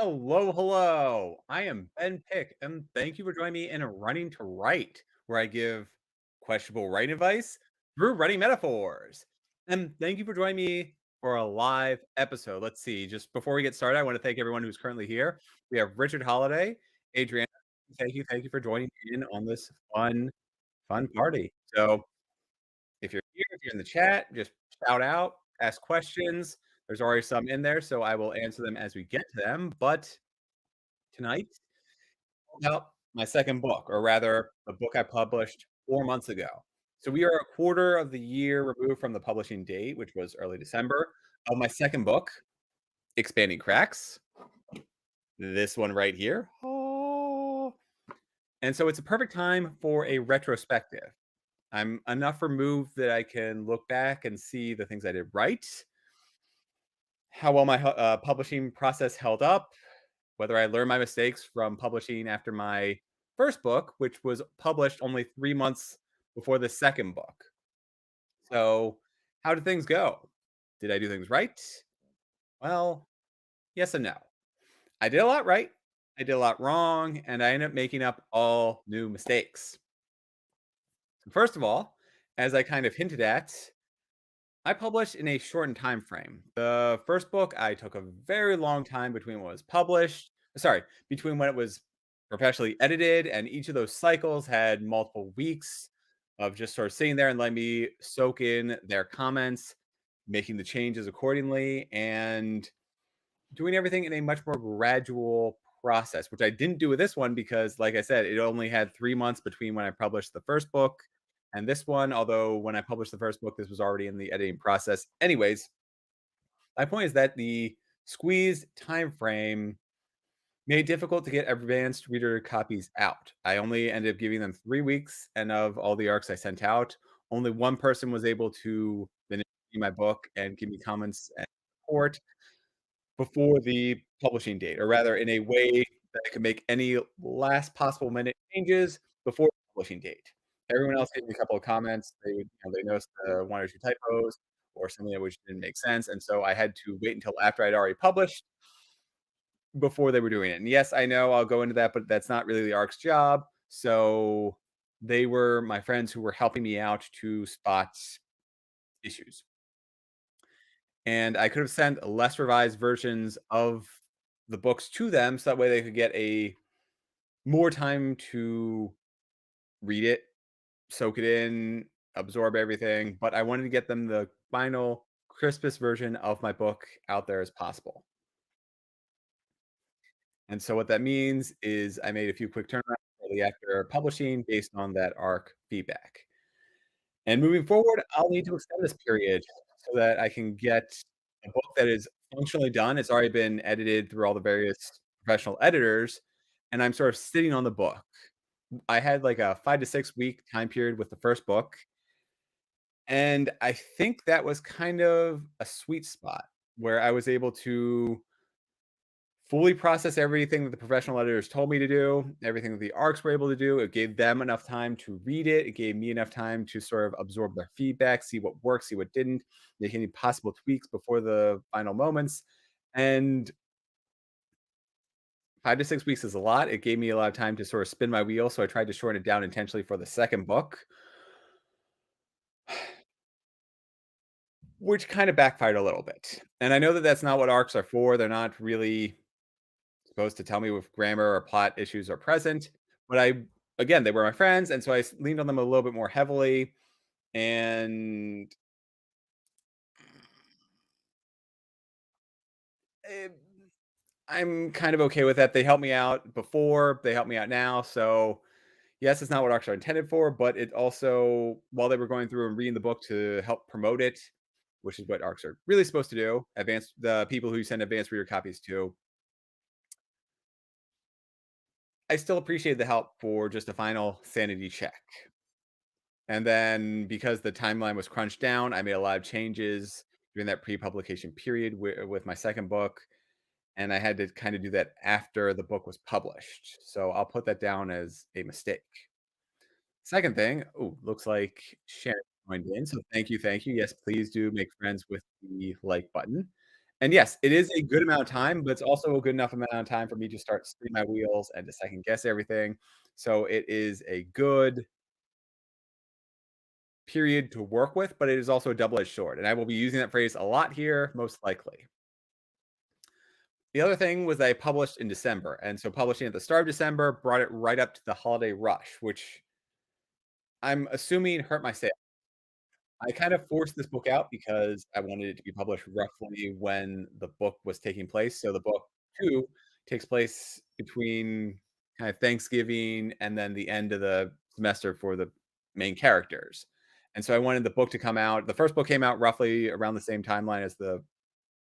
Hello, hello. I am Ben Pick, and thank you for joining me in Running to Write, where I give questionable writing advice through writing metaphors. And thank you for joining me for a live episode. Let's see. Just before we get started, I want to thank everyone who's currently here. We have Richard Holiday, Adriana. Thank you for joining in on this fun party. So if you're here, if you're in the chat, just shout out, ask questions. There's already some in there, so I will answer them as we get to them. But tonight about my second book, or rather, the book I published 4 months ago. So we are a quarter of the year removed from the publishing date, which was early December, of my second book, Expanding Cracks. This one right here. Oh. And so it's a perfect time for a retrospective. I'm enough removed that I can look back and see the things I did right, how well my publishing process held up, whether I learned my mistakes from publishing after my first book, which was published only 3 months before the second book. So, how did things go? Did I do things right? Well, yes and no. I did a lot right, I did a lot wrong, and I ended up making up all new mistakes. First of all, as I kind of hinted at, I published in a shortened time frame. The first book, I took a very long time between when it was published, sorry, between when it was professionally edited, and each of those cycles had multiple weeks of just sort of sitting there and letting me soak in their comments, making the changes accordingly, and doing everything in a much more gradual process, which I didn't do with this one because, like I said, it only had 3 months between when I published the first book and this one, although when I published the first book, this was already in the editing process. Anyways, my point is that the squeezed time frame made it difficult to get advanced reader copies out. I only ended up giving them 3 weeks, and of all the arcs I sent out, only one person was able to finish my book and give me comments and support before the publishing date, or rather in a way that I could make any last possible minute changes before the publishing date. Everyone else gave me a couple of comments. They noticed one or two typos or something that which didn't make sense, and so I had to wait until after I'd already published before they were doing it. And yes, I know I'll go into that, but that's not really the ARC's job. So they were my friends who were helping me out to spot issues. And I could have sent less revised versions of the books to them so that way they could get a more time to read it, soak it in, absorb everything, but I wanted to get them the final crispest version of my book out there as possible. And so what that means is I made a few quick turnarounds shortly after publishing based on that ARC feedback. And moving forward, I'll need to extend this period so that I can get a book that is functionally done. It's already been edited through all the various professional editors, and I'm sort of sitting on the book. I had like a 5 to 6 week time period with the first book, and I think that was kind of a sweet spot where I was able to fully process everything that the professional editors told me to do, everything that the arcs were able to do. It gave them enough time to read it. It gave me enough time to sort of absorb their feedback, see what worked, see what didn't, make any possible tweaks before the final moments. And 5 to 6 weeks is a lot. It gave me a lot of time to sort of spin my wheel. So I tried to shorten it down intentionally for the second book, which kind of backfired a little bit. And I know that that's not what arcs are for. They're not really supposed to tell me if grammar or plot issues are present. But again, they were my friends, and so I leaned on them a little bit more heavily. And eh, I'm kind of okay with that. They helped me out before, they helped me out now. So yes, it's not what arcs are intended for, but it also, while they were going through and reading the book to help promote it, which is what arcs are really supposed to do, advanced the people who send advanced reader copies to, I still appreciate the help for just a final sanity check. And then because the timeline was crunched down, I made a lot of changes during that pre-publication period with my second book, and I had to kind of do that after the book was published. So I'll put that down as a mistake. Second thing, oh, looks like Sharon joined in. So thank you, thank you. Yes, please do make friends with the like button. And yes, it is a good amount of time, but it's also a good enough amount of time for me to start spinning my wheels and to second guess everything. So it is a good period to work with, but it is also a double-edged sword, and I will be using that phrase a lot here, most likely. The other thing was I published in December, and so publishing at the start of December brought it right up to the holiday rush, which I'm assuming hurt my sales. I kind of forced this book out because I wanted it to be published roughly when the book was taking place. So the book 2 takes place between kind of Thanksgiving and then the end of the semester for the main characters. And so I wanted the book to come out. The first book came out roughly around the same timeline as the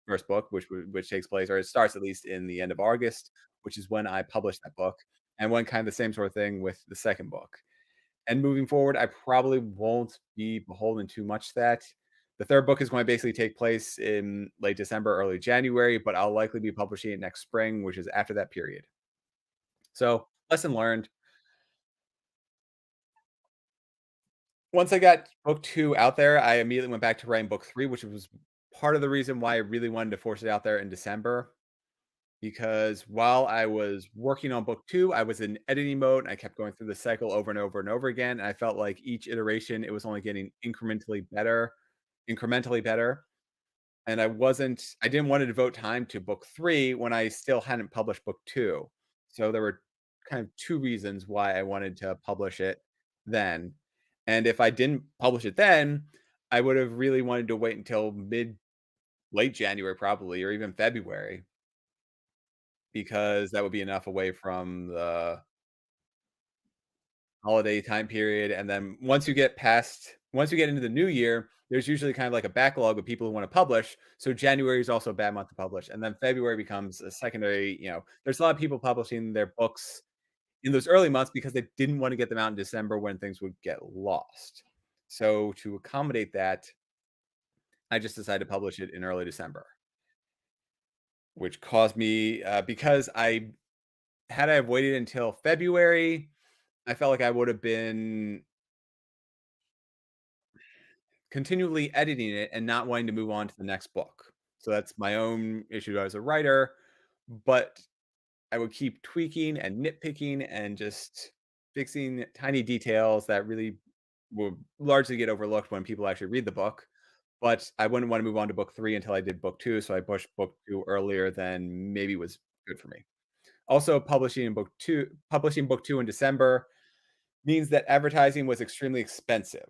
first book, which takes place, or it starts at least in the end of August, which is when I published that book, and went kind of the same sort of thing with the second book. And moving forward, I probably won't be beholden too much to that. The third book is going to basically take place in late December, early January, but I'll likely be publishing it next spring, which is after that period. So, lesson learned. Once I got book 2 out there, I immediately went back to writing book 3, which was part of the reason why I really wanted to force it out there in December. Because while I was working on book 2, I was in editing mode, and I kept going through the cycle over and over and over again, and I felt like each iteration, it was only getting incrementally better, and I didn't wanna devote time to book 3 when I still hadn't published book 2. So there were kind of 2 reasons why I wanted to publish it then, and if I didn't publish it then, I would have really wanted to wait until late January probably, or even February, because that would be enough away from the holiday time period, and then once you get into the new year, there's usually kind of like a backlog of people who wanna publish, so January is also a bad month to publish, and then February becomes a secondary, there's a lot of people publishing their books in those early months because they didn't wanna get them out in December when things would get lost. So, to accommodate that, I just decided to publish it in early December, which caused me, because I have waited until February, I felt like I would have been continually editing it and not wanting to move on to the next book. So that's my own issue as a writer, but I would keep tweaking and nitpicking and just fixing tiny details that really will largely get overlooked when people actually read the book. But I wouldn't want to move on to book 3 until I did book 2, so I pushed book 2 earlier than maybe was good for me. Also, publishing book 2 in December means that advertising was extremely expensive.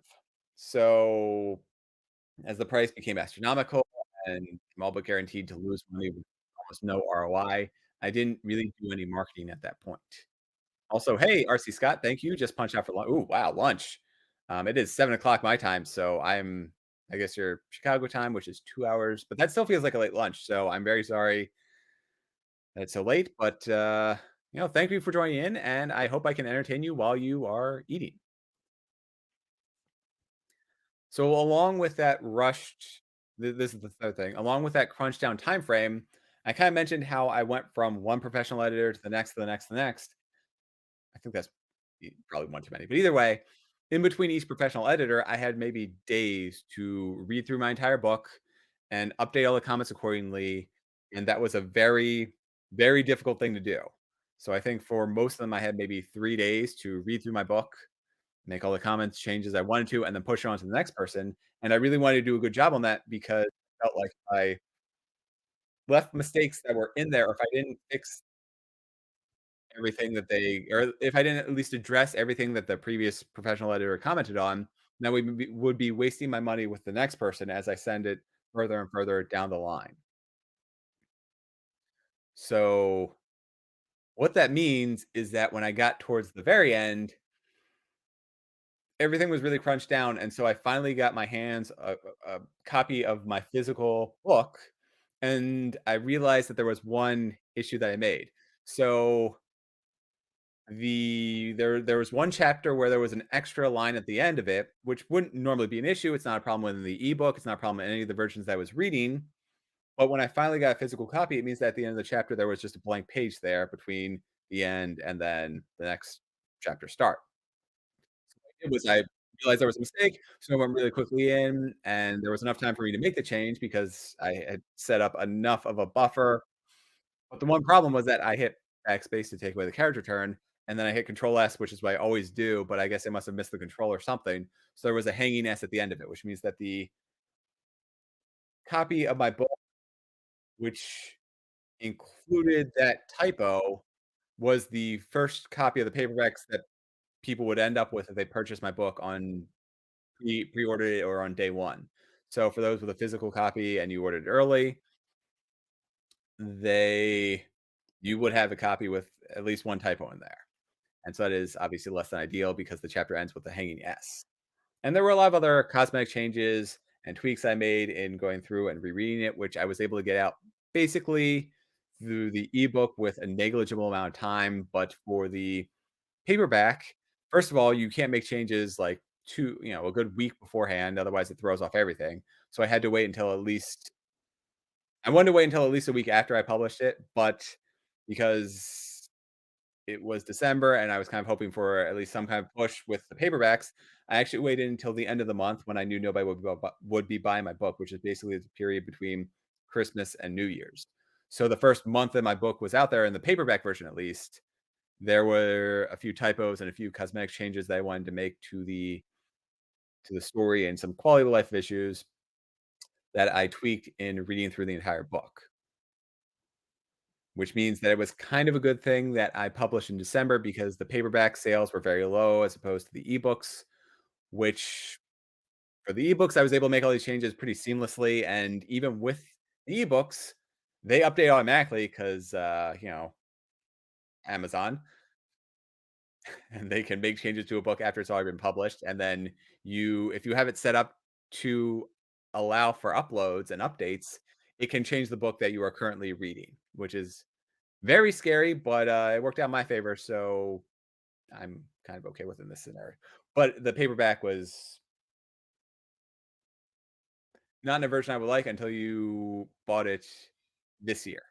So, as the price became astronomical and I'm all but guaranteed to lose money with almost no ROI, I didn't really do any marketing at that point. Also, hey, RC Scott, thank you. Just punched out for lunch. Ooh, wow, lunch. It is 7 o'clock my time, so I guess your Chicago time, which is 2 hours, but that still feels like a late lunch. So I'm very sorry that it's so late, but thank you for joining in, and I hope I can entertain you while you are eating. So along with that this is the third thing. Along with that crunch down time frame, I kind of mentioned how I went from one professional editor to the next, to the next, to the next. I think that's probably one too many. But either way, in between each professional editor, I had maybe days to read through my entire book and update all the comments accordingly. And that was a very, very difficult thing to do. So I think for most of them, I had maybe 3 days to read through my book, make all the comments, changes I wanted to, and then push it on to the next person. And I really wanted to do a good job on that because I felt like if I left mistakes that were in there, or if I didn't fix everything that or if I didn't at least address everything that the previous professional editor commented on, then we would be wasting my money with the next person as I send it further and further down the line. So what that means is that when I got towards the very end, everything was really crunched down, and so I finally got my hands a copy of my physical book, and I realized that there was one issue that I made. So there was one chapter where there was an extra line at the end of it, which wouldn't normally be an issue. It's not a problem in the ebook. It's not a problem in any of the versions that I was reading. But when I finally got a physical copy, it means that at the end of the chapter there was just a blank page there between the end and then the next chapter start. It was I realized there was a mistake, so I went really quickly in, and there was enough time for me to make the change because I had set up enough of a buffer. But the one problem was that I hit backspace to take away the character turn, and then I hit Control S, which is what I always do, but I guess I must have missed the control or something. So there was a hanging S at the end of it, which means that the copy of my book, which included that typo, was the first copy of the paperbacks that people would end up with if they purchased my book on pre-ordered it or on day one. So for those with a physical copy and you ordered it early, they you would have a copy with at least one typo in there. And so that is obviously less than ideal because the chapter ends with a hanging S. And there were a lot of other cosmetic changes and tweaks I made in going through and rereading it, which I was able to get out basically through the ebook with a negligible amount of time. But for the paperback, first of all, you can't make changes like a good week beforehand, otherwise it throws off everything. So I had to wait until at least I wanted to wait until at least a week after I published it, but because it was December and I was kind of hoping for at least some kind of push with the paperbacks, I actually waited until the end of the month when I knew nobody would be buying my book, which is basically the period between Christmas and New Year's. So the first month that my book was out there in the paperback version, at least, there were a few typos and a few cosmetic changes that I wanted to make to the story and some quality of life issues that I tweaked in reading through the entire book, which means that it was kind of a good thing that I published in December because the paperback sales were very low as opposed to the ebooks, which for the ebooks, I was able to make all these changes pretty seamlessly. And even with the ebooks, they update automatically because, Amazon, and they can make changes to a book after it's already been published. And then if you have it set up to allow for uploads and updates, it can change the book that you are currently reading, which is very scary, but it worked out in my favor. So I'm kind of okay with in this scenario. But the paperback was not in a version I would like until you bought it this year.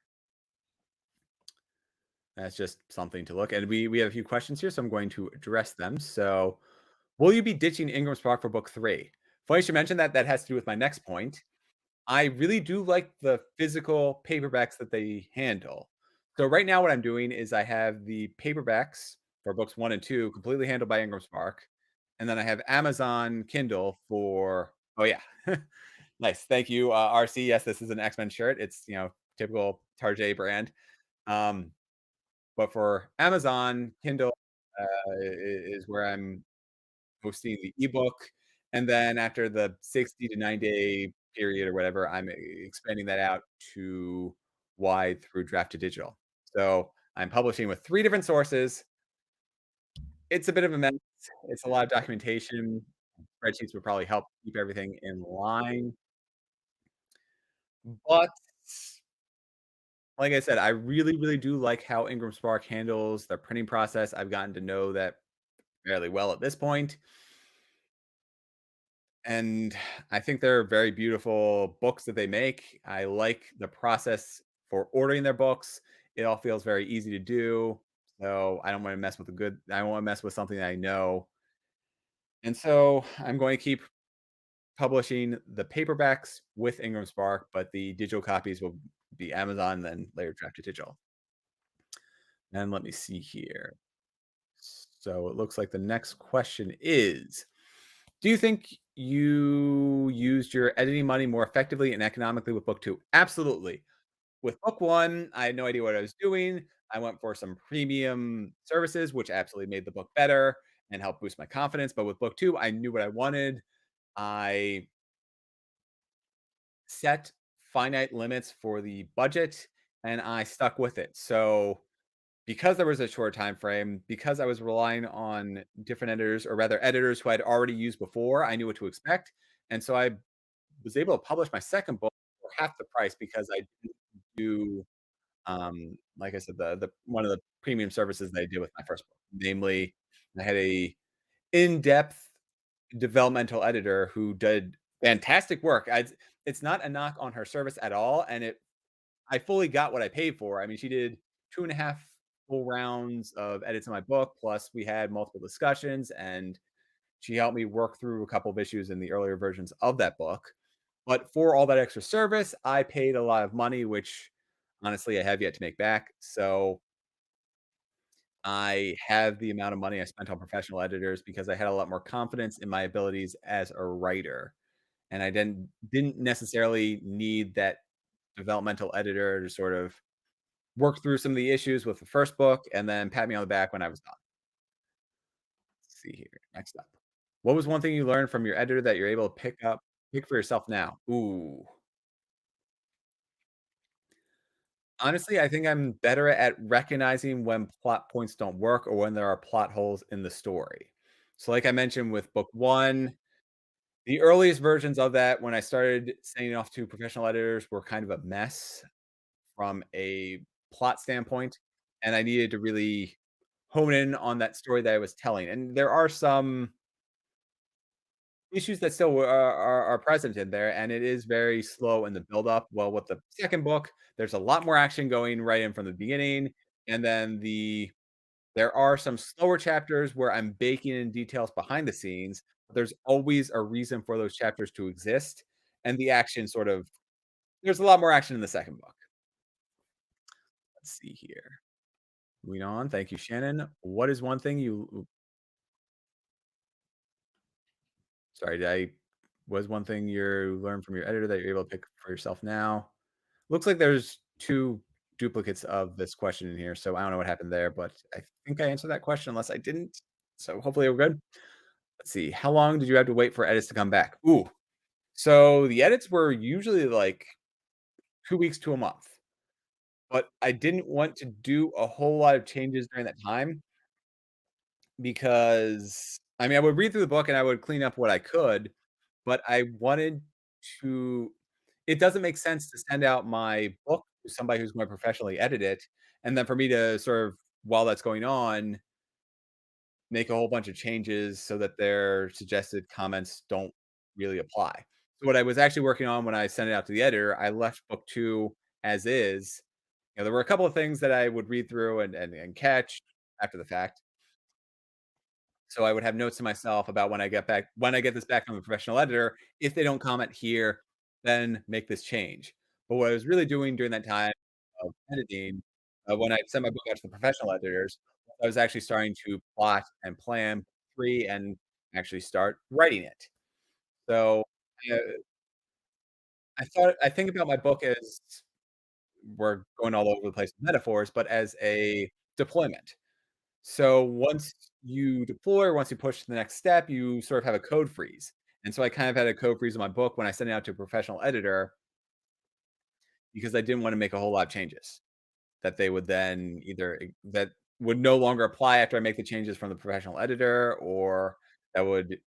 That's just something to look. And we have a few questions here, so I'm going to address them. So, will you be ditching Ingram's Spark for book three? Funny you should mention that. That has to do with my next point. I really do like the physical paperbacks that they handle. So right now, what I'm doing is I have the paperbacks for books one and two completely handled by Ingram Spark, and then I have Amazon Kindle for. Oh yeah, nice. Thank you, RC. Yes, this is an X Men shirt. It's typical Tarjay brand. Um, but for Amazon Kindle is where I'm posting the ebook, and then after the 60 to 9-day period or whatever, I'm expanding that out to wide through draft to digital. So I'm publishing with 3 different sources. It's a bit of a mess. It's a lot of documentation. Spreadsheets would probably help keep everything in line. But like I said, I really, really do like how Ingram Spark handles the printing process. I've gotten to know that fairly well at this point. And I think they're very beautiful books that they make. I like the process for ordering their books. It all feels very easy to do. So I don't want to mess with I don't want to mess with something that I know. And so I'm going to keep publishing the paperbacks with Ingram Spark, but the digital copies will be Amazon, then later drafted digital. And let me see here. So it looks like the next question is, do you think you used your editing money more effectively and economically with book two? Absolutely. With book one, I had no idea what I was doing. I went for some premium services, which absolutely made the book better and helped boost my confidence. But with book two, I knew what I wanted. I set finite limits for the budget and I stuck with it. So because there was a short time frame, because I was relying on different editors, or rather editors who I'd already used before, I knew what to expect. And so I was able to publish my second book for half the price because I didn't do, like I said, the one of the premium services that I did with my first book. Namely, I had a in-depth developmental editor who did fantastic work. It's not a knock on her service at all, and I fully got what I paid for. I mean, she did 2.5 full rounds of edits in my book, plus we had multiple discussions, and She helped me work through a couple of issues in the earlier versions of that book. But for all that extra service, I paid a lot of money, which honestly I have yet to make back. So I have the amount of money I spent on professional editors because I had a lot more confidence in my abilities as a writer. And I didn't necessarily need that developmental editor to sort of work through some of the issues with the first book and then pat me on the back when I was done. Let's see here. Next up. What was one thing you learned from your editor that you're able to pick for yourself now? Ooh. Honestly, I think I'm better at recognizing when plot points don't work or when there are plot holes in the story. So, like I mentioned with book one, the earliest versions of that, when I started sending off to professional editors, were kind of a mess from a plot standpoint. And I needed to really hone in on that story that I was telling. And there are some issues that still are present in there, and it is very slow in the build-up. Well, with the second book, there's a lot more action going right in from the beginning, and then there are some slower chapters where I'm baking in details behind the scenes. But there's always a reason for those chapters to exist, and the action sort of there's a lot more action in the second book. Let's see here. Moving on. Thank you, Shannon. What is one thing you sorry, did I was one thing you learned from your editor that you're able to pick for yourself now? Looks like there's 2 duplicates of this question in here, so I don't know what happened there, but I think I answered that question unless I didn't. So hopefully we're good. Let's see. How long did you have to wait for edits to come back? Ooh. So the edits were usually like 2 weeks to a month, but I didn't want to do a whole lot of changes during that time because I mean, I would read through the book and I would clean up what I could, but I wanted to it doesn't make sense to send out my book to somebody who's going to professionally edit it, and then for me to sort of, while that's going on, make a whole bunch of changes so that their suggested comments don't really apply. So what I was actually working on when I sent it out to the editor, I left book 2 as is. There were a couple of things that I would read through and catch after the fact. So I would have notes to myself about when I get this back from a professional editor, if they don't comment here, then make this change. But what I was really doing during that time of editing, when I sent my book out to the professional editors, I was actually starting to plot and plan 3 and actually start writing it. So, uh, I think about my book as we're going all over the place with metaphors, but as a deployment. So once you deploy, once you push to the next step, you sort of have a code freeze. And so I kind of had a code freeze in my book when I sent it out to a professional editor because I didn't want to make a whole lot of changes that they would then that would no longer apply after I make the changes from the professional editor or that would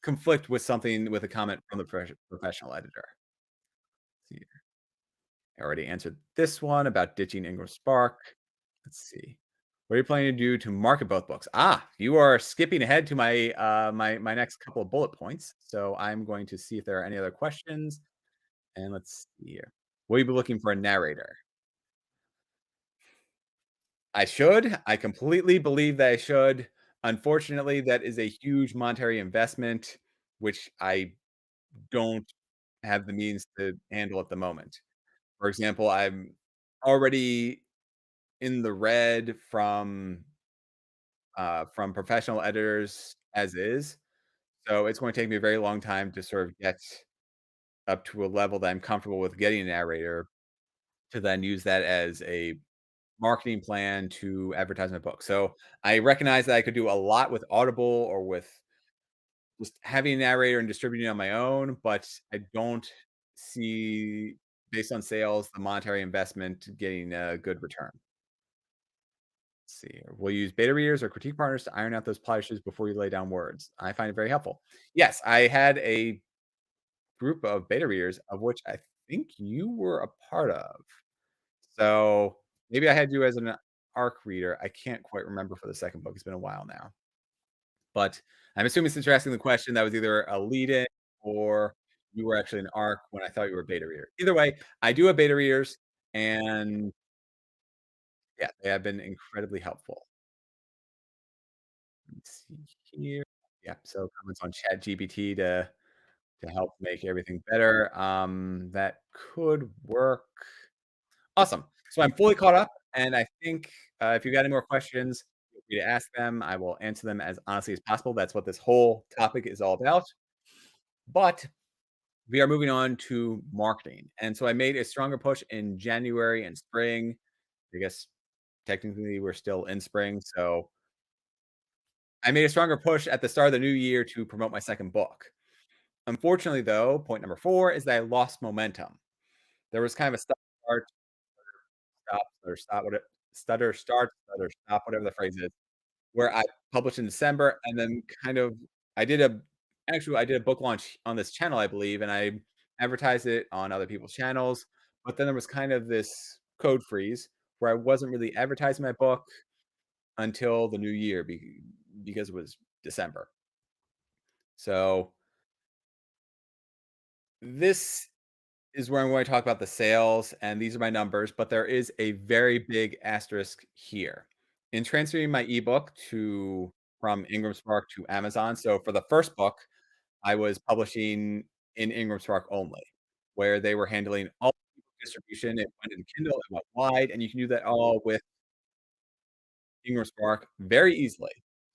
conflict with something with a comment from the professional editor. See, I already answered this one about ditching Ingram Spark. Let's see. What are you planning to do to market both books? Ah, you are skipping ahead to my next couple of bullet points. So I'm going to see if there are any other questions. And let's see here. Will you be looking for a narrator? I should. I completely believe that I should. Unfortunately, that is a huge monetary investment, which I don't have the means to handle at the moment. For example, I'm already in the red from professional editors as is. So it's going to take me a very long time to sort of get up to a level that I'm comfortable with getting a narrator to then use that as a marketing plan to advertise my book. So I recognize that I could do a lot with Audible or with just having a narrator and distributing on my own, but I don't see, based on sales, the monetary investment getting a good return. Let's see here. Will you use beta readers or critique partners to iron out those plot issues before you lay down words? I find it very helpful. Yes, I had a group of beta readers of which I think you were a part of. So maybe I had you as an ARC reader. I can't quite remember for the second book. It's been a while now. But I'm assuming since you're asking the question, that was either a lead in or you were actually an ARC when I thought you were a beta reader. Either way, I do have beta readers and yeah, they have been incredibly helpful. see here. Yeah, so comments on ChatGPT to help make everything better. That could work. Awesome. So I'm fully caught up, and I think if you got any more questions, feel free to ask them. I will answer them as honestly as possible. That's what this whole topic is all about. But we are moving on to marketing. And so I made a stronger push in January and spring. I guess technically we're still in spring. So I made a stronger push at the start of the new year to promote my second book. Unfortunately, though, point number four is that I lost momentum. There was kind of a stutter, stop, whatever the phrase is, where I published in December and then kind of I did a I did a book launch on this channel, I believe, and I advertised it on other people's channels, but then there was kind of this code freeze where I wasn't really advertising my book until the new year because it was December. So, this is where I'm going to talk about the sales, and these are my numbers, but there is a very big asterisk here. In transferring my ebook to from Ingram Spark to Amazon, so for the first book, I was publishing in Ingram Spark only, where they were handling all distribution. It went in Kindle, it went wide, and you can do that all with Ingram Spark very easily.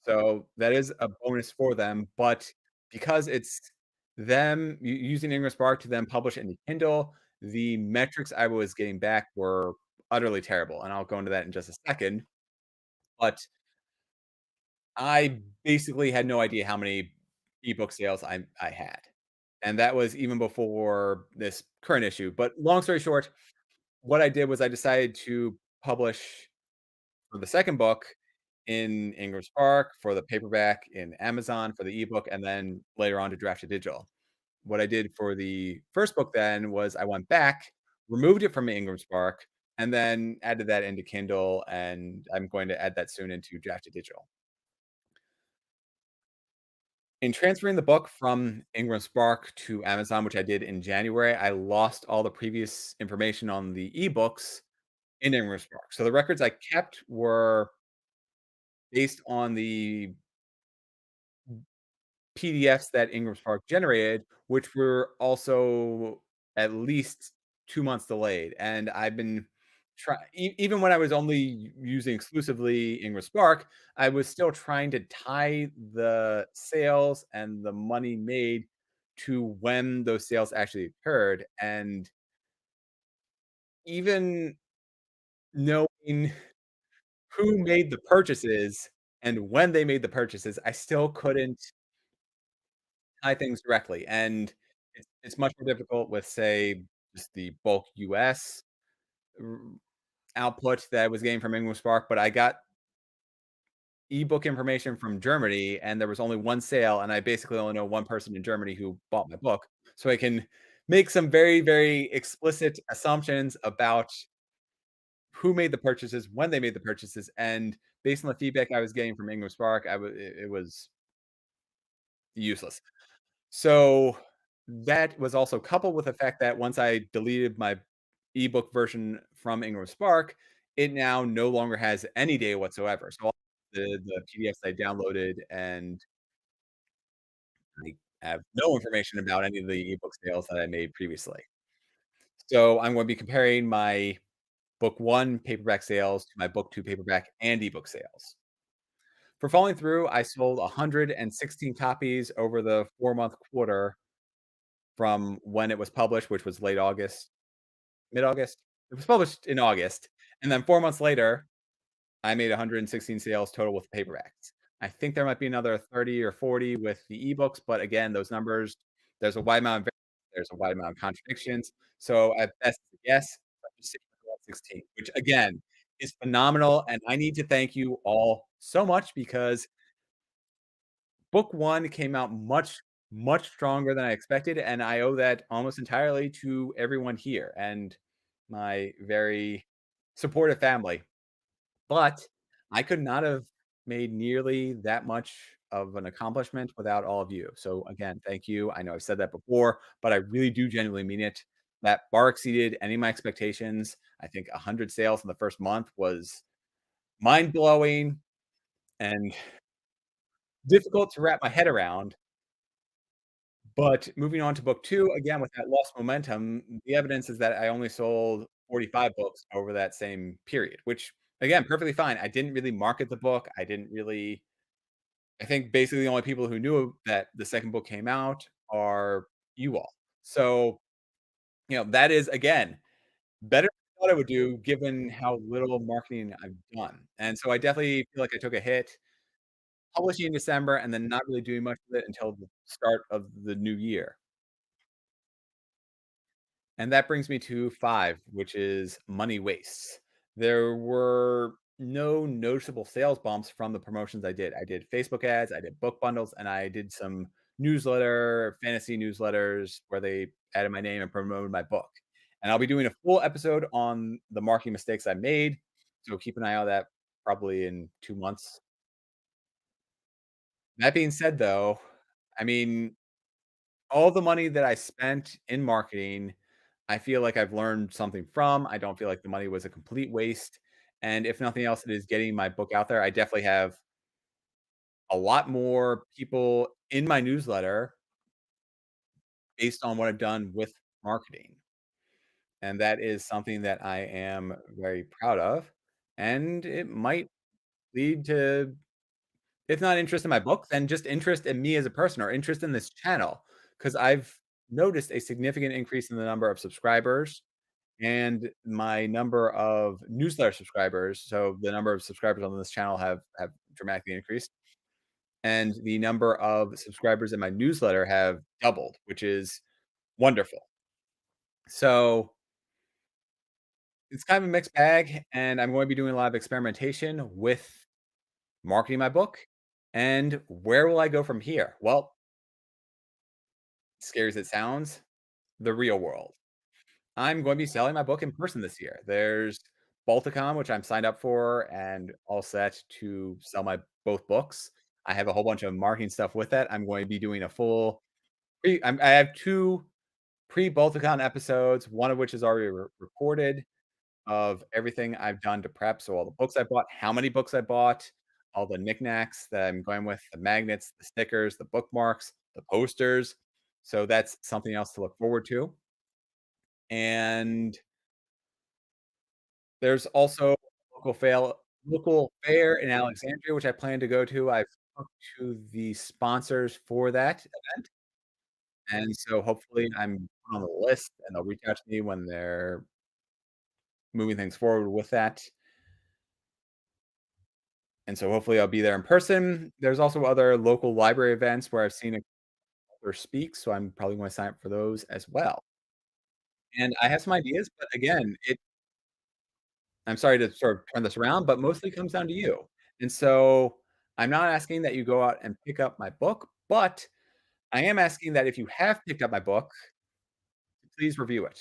So that is a bonus for them, but because it's them using Ingram Spark to then publish into Kindle, the metrics I was getting back were utterly terrible, and I'll go into that in just a second. But I basically had no idea how many ebook sales I had, and that was even before this current issue. But long story short, what I did was I decided to publish for the second book in Ingram Spark, for the paperback in Amazon, for the ebook, and then later on to draft to digital. What I did for the first book then was I went back, removed it from Ingram Spark, and then added that into Kindle, and I'm going to add that soon into draft to digital. In transferring the book from Ingram Spark to Amazon, which I did in January, I lost all the previous information on the ebooks in Ingram Spark. So the records I kept were based on the PDFs that Ingram Spark generated, which were also at least 2 months delayed, and I've been even when I was only using exclusively Ingram Spark, I was still trying to tie the sales and the money made to when those sales actually occurred, and even knowing who made the purchases and when they made the purchases, I still couldn't tie things directly, and it's much more difficult with, say, just the bulk US r output that I was getting from English Spark, but I got ebook information from Germany, and there was only 1 sale, and I basically only know 1 person in Germany who bought my book, so I can make some very, very explicit assumptions about who made the purchases, when they made the purchases, and based on the feedback I was getting from English Spark, it was useless. So, that was also coupled with the fact that once I deleted my ebook version from Ingram Spark, it now no longer has any data whatsoever. So all the PDFs I downloaded, and I have no information about any of the ebook sales that I made previously. So I'm going to be comparing my book 1 paperback sales to my book 2 paperback and ebook sales. For Falling Through, I sold 116 copies over the 4-month quarter from when it was published, which was late August, mid-August? It was published in August, and then 4 months later, I made 116 sales total with paperbacks. I think there might be another 30 or 40 with the ebooks, but again, those numbers, there's a wide amount of there's a wide amount of contradictions. So at best guess, let's just say 16, which again is phenomenal. And I need to thank you all so much because book one came out much, much stronger than I expected. And I owe that almost entirely to everyone here and my very supportive family. But I could not have made nearly that much of an accomplishment without all of you. So again, thank you. I know I've said that before, but I really do genuinely mean it. That far exceeded any of my expectations. I think 100 sales in the first month was mind blowing. And difficult to wrap my head around. But moving on to book 2, again, with that lost momentum, the evidence is that I only sold 45 books over that same period, which, again, perfectly fine. I didn't really market the book. I didn't really I think basically the only people who knew that the second book came out are you all. So, that is, again, better than I thought I would do given how little marketing I've done. And so I definitely feel like I took a hit publishing in December and then not really doing much with it until the start of the new year. And that brings me to 5, which is money wastes. There were no noticeable sales bumps from the promotions I did. I did Facebook ads, I did book bundles, and I did some fantasy newsletters where they added my name and promoted my book. And I'll be doing a full episode on the marketing mistakes I made. So keep an eye on that probably in 2 months. That being said, though, I mean, all the money that I spent in marketing, I feel like I've learned something from. I don't feel like the money was a complete waste. And if nothing else, it is getting my book out there. I definitely have a lot more people in my newsletter based on what I've done with marketing. And that is something that I am very proud of. And it might lead to, if not interest in my book, then just interest in me as a person or interest in this channel. Because I've noticed a significant increase in the number of subscribers and my number of newsletter subscribers. So the number of subscribers on this channel have dramatically increased, and the number of subscribers in my newsletter have doubled, which is wonderful. So it's kind of a mixed bag, and I'm going to be doing a lot of experimentation with marketing my book. And where will I go from here? Well, scary as it sounds, the real world. I'm going to be selling my book in person this year. There's Balticon, which I'm signed up for and all set to sell my both books. I have a whole bunch of marketing stuff with that. I'm going to be doing a full I have 2 pre-Balticon episodes, one of which is already recorded of everything I've done to prep. So all the books I bought, how many books I bought, all the knickknacks that I'm going with, the magnets, the stickers, the bookmarks, the posters. So that's something else to look forward to. And there's also local fair in Alexandria, which I plan to go to. I've talked to the sponsors for that event, and so hopefully I'm on the list, and they'll reach out to me when they're moving things forward with that, and so hopefully I'll be there in person. There's also other local library events where I've seen a author speak, so I'm probably gonna sign up for those as well. And I have some ideas, but again, I'm sorry to sort of turn this around, but mostly comes down to you. And so I'm not asking that you go out and pick up my book, but I am asking that if you have picked up my book, please review it.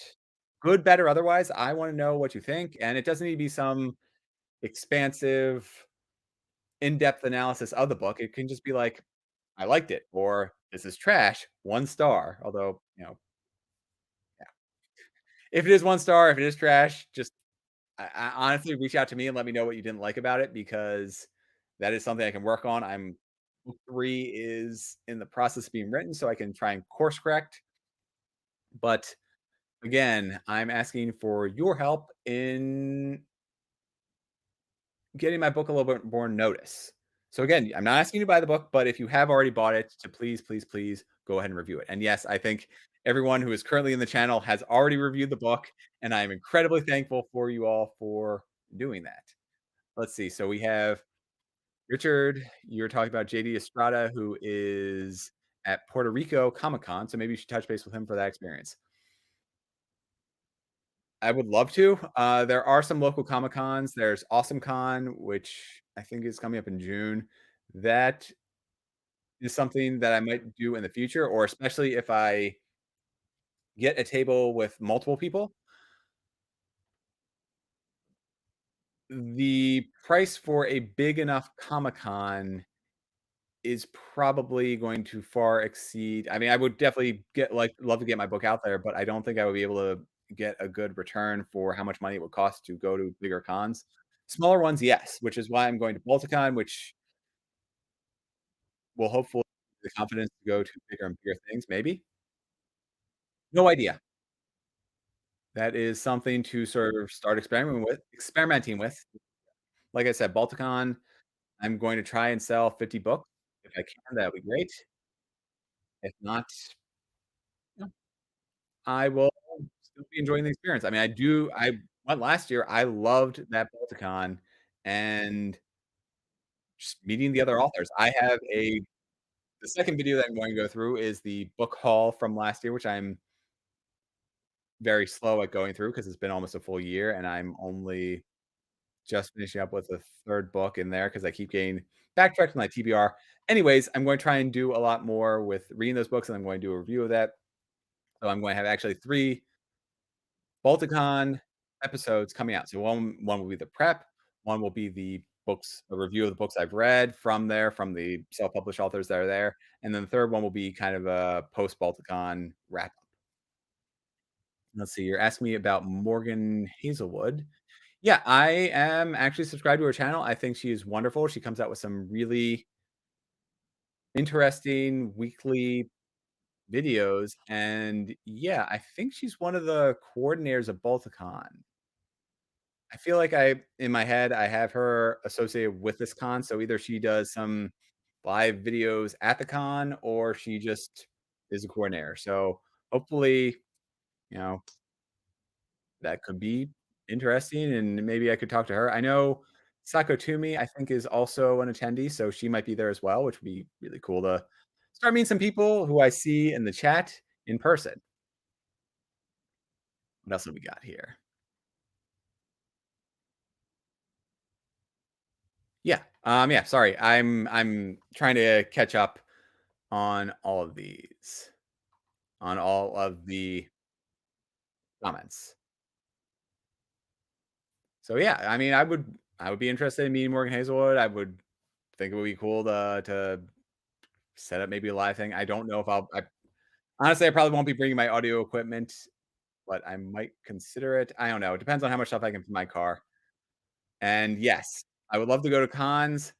Good, bad, or otherwise, I want to know what you think. And it doesn't need to be some expansive, in depth analysis of the book. It can just be like, I liked it, or this is trash, 1 star. Although, yeah. If it is 1 star, if it is trash, just I honestly reach out to me and let me know what you didn't like about it because that is something I can work on. Book 3 is in the process of being written, so I can try and course correct. But again, I'm asking for your help in getting my book a little bit more notice. So again, I'm not asking you to buy the book, but if you have already bought it, to please, please, please go ahead and review it. And yes, I think everyone who is currently in the channel has already reviewed the book, and I am incredibly thankful for you all for doing that. Let's see. So we have Richard. You're talking about JD Estrada, who is at Puerto Rico Comic Con. So maybe you should touch base with him for that experience. I would love to. There are some local Comic Cons. There's Awesome Con, which I think is coming up in June. That is something that I might do in the future, or especially if I get a table with multiple people. The price for a big enough Comic Con is probably going to far exceed. I mean, I would definitely love to get my book out there, but I don't think I would be able to get a good return for how much money it would cost to go to bigger cons. Smaller ones, yes, which is why I'm going to Balticon, will hopefully the confidence to go to bigger and bigger things, maybe? No idea. That is something to sort of start experimenting with. Like I said, Balticon, I'm going to try and sell 50 books. If I can, that would be great. If not, no, I will still be enjoying the experience. I mean, I went last year, I loved that Balticon and just meeting the other authors. I have a The second video that I'm going to go through is the book haul from last year, which I'm very slow at going through because it's been almost a full year, and I'm only just finishing up with the 3rd book in there because I keep getting backtracked on my TBR. Anyways, I'm going to try and do a lot more with reading those books, and I'm going to do a review of that. So I'm going to have actually 3 Balticon episodes coming out. So one will be the prep, one will be the books a review of the books I've read from there, from the self-published authors that are there, and then the 3rd one will be kind of a post-Balticon wrap. Let's see, you're asking me about Morgan Hazelwood. Yeah, I am actually subscribed to her channel. I think she is wonderful. She comes out with some really interesting weekly videos, and yeah, I think she's one of the coordinators of Balticon. I feel like in my head, I have her associated with this con, so either she does some live videos at the con or she just is a coordinator. So hopefully, you know, that could be interesting and maybe I could talk to her. I know Sako Toomey, I think, is also an attendee, so she might be there as well, which would be really cool to start meeting some people who I see in the chat in person. What else have we got here? Yeah. Yeah, sorry. I'm trying to catch up on all of these, on all of the comments. So yeah, I mean, I would be interested in meeting Morgan Hazelwood. I would think it would be cool to set up maybe a live thing. I don't know if I honestly, I probably won't be bringing my audio equipment, but I might consider it. I don't know. It depends on how much stuff I can fit in my car. And yes, I would love to go to cons.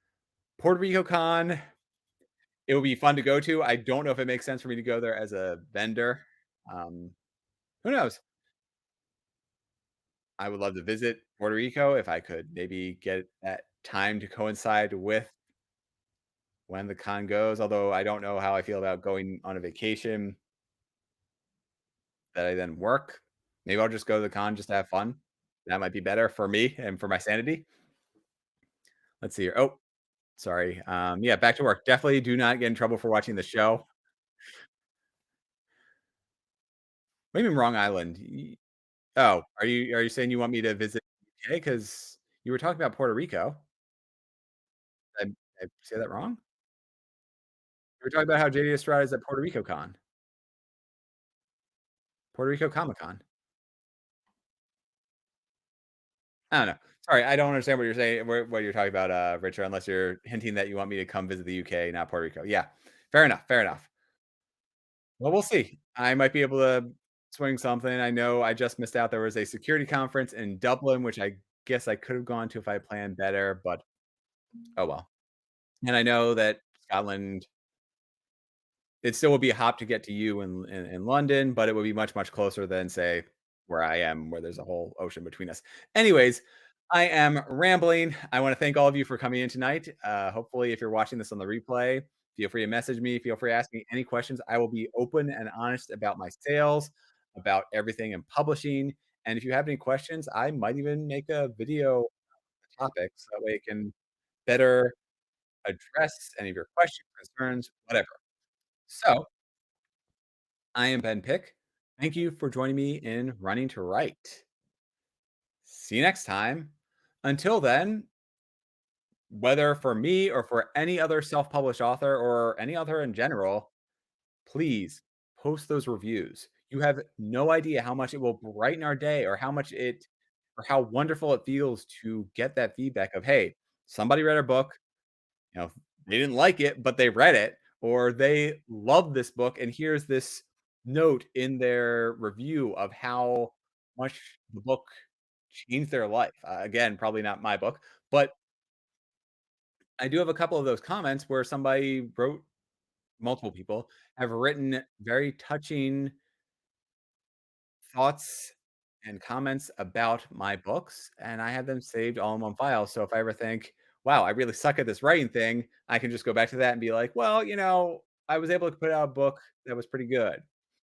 Puerto Rico Con, it would be fun to go to. I don't know if it makes sense for me to go there as a vendor. Um, who knows? I would love to visit Puerto Rico if I could maybe get that time to coincide with when the con goes. Although I don't know how I feel about going on a vacation that I then work. Maybe I'll just go to the con just to have fun. That might be better for me and for my sanity. Let's see here. Oh, sorry. Yeah, back to work. Definitely do not get in trouble for watching the show. Maybe I'm wrong island. Oh, are you saying you want me to visit UK? Because you were talking about Puerto Rico. I say that wrong? You were talking about how JD Estrada is at Puerto Rico Con, Puerto Rico Comic Con. I don't know. Sorry, I don't understand what you're saying, what you're talking about, Richard, unless you're hinting that you want me to come visit the UK, not Puerto Rico. Yeah, fair enough, fair enough. Well, we'll see. I might be able to swing something. I know I just missed out. There was a security conference in Dublin, which I guess I could have gone to if I planned better, but oh well. And I know that Scotland, it still would be a hop to get to you in London, but it would be much, much closer than, say, where I am, where there's a whole ocean between us. Anyways, I am rambling. I want to thank all of you for coming in tonight. Hopefully, if you're watching this on the replay, feel free to message me. Feel free to ask me any questions. I will be open and honest about my sales, about everything in publishing. And if you have any questions, I might even make a video topic so that way it can better address any of your questions, concerns, whatever. So, I am Ben Pick. Thank you for joining me in Running to Write. See you next time. Until then, whether for me or for any other self published author or any author in general, please post those reviews. You have no idea how much it will brighten our day or or how wonderful it feels to get that feedback of, hey, somebody read our book. You know, they didn't like it, but they read it, or they love this book, and here's this note in their review of how much the book changed their life. Again, probably not my book, but I do have a couple of those comments where somebody wrote multiple people have written very touching thoughts and comments about my books, and I have them saved all in one file. So if I ever think, wow, I really suck at this writing thing, I can just go back to that and be like, well, I was able to put out a book that was pretty good.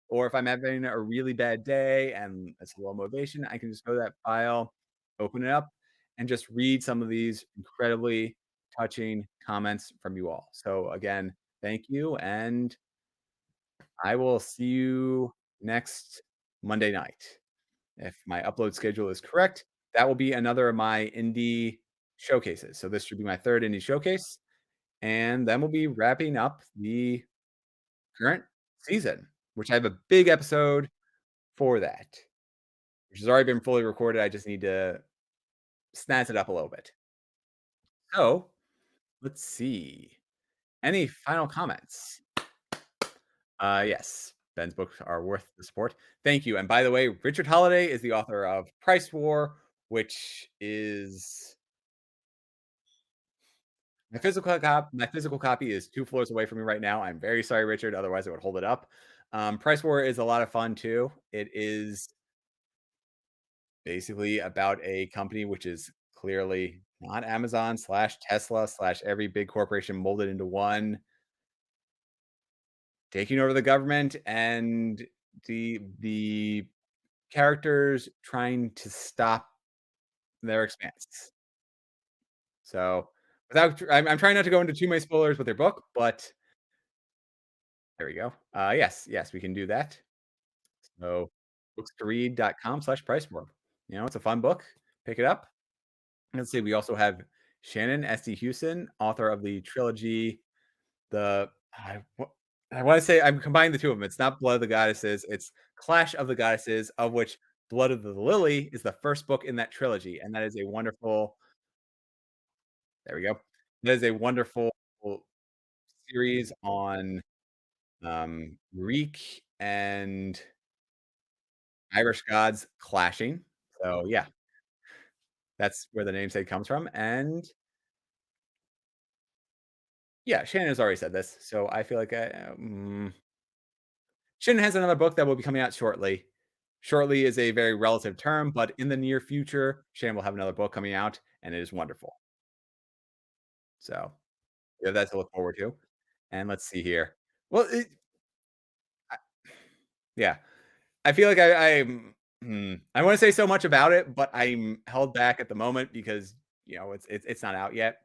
Or if I'm having a really bad day and it's a low motivation, I can just go to that file, open it up, and just read some of these incredibly touching comments from you all. So again, thank you, and I will see you next Monday night. If my upload schedule is correct, that will be another of my indie showcases. So this should be my third indie showcase, and then we'll be wrapping up the current season, which I have a big episode for that, which has already been fully recorded. I just need to snazz it up a little bit. So let's see. Any final comments? Yes, Ben's books are worth the support. Thank you. And by the way, Richard Holiday is the author of Price War, which is my physical copy is 2 floors away from me right now. I'm very sorry, Richard, otherwise I would hold it up. Price War is a lot of fun too. It is basically about a company which is clearly not Amazon slash Tesla slash every big corporation molded into one, taking over the government and the characters trying to stop their expanse. So I'm trying not to go into too many spoilers with their book, but there we go. Yes, we can do that. So books2read.com/price war. It's a fun book. Pick it up. Let's see. We also have Shannon S.D. Houston, author of the trilogy. The I want to say I'm combining the two of them. It's not Blood of the Goddesses. It's Clash of the Goddesses, of which Blood of the Lily is the first book in that trilogy, and that is a wonderful. There we go. That is a wonderful series on Greek and Irish gods clashing. So yeah, that's where the namesake comes from. And yeah, Shannon has already said this, so I feel like Shannon has another book that will be coming out shortly. Shortly is a very relative term, but in the near future, Shannon will have another book coming out, and it is wonderful. So yeah, that's to look forward to. And let's see here. Well, I, yeah, I feel like I want to say so much about it, but I'm held back at the moment because it's not out yet.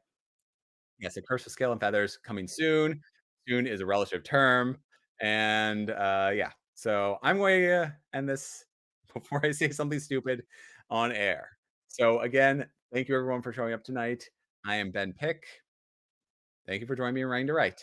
Yes, A Curse with Scale and Feathers coming soon. Soon is a relative term, and yeah. So I'm going to end this before I say something stupid on air. So again, thank you everyone for showing up tonight. I am Ben Pick. Thank you for joining me in Writing to Write.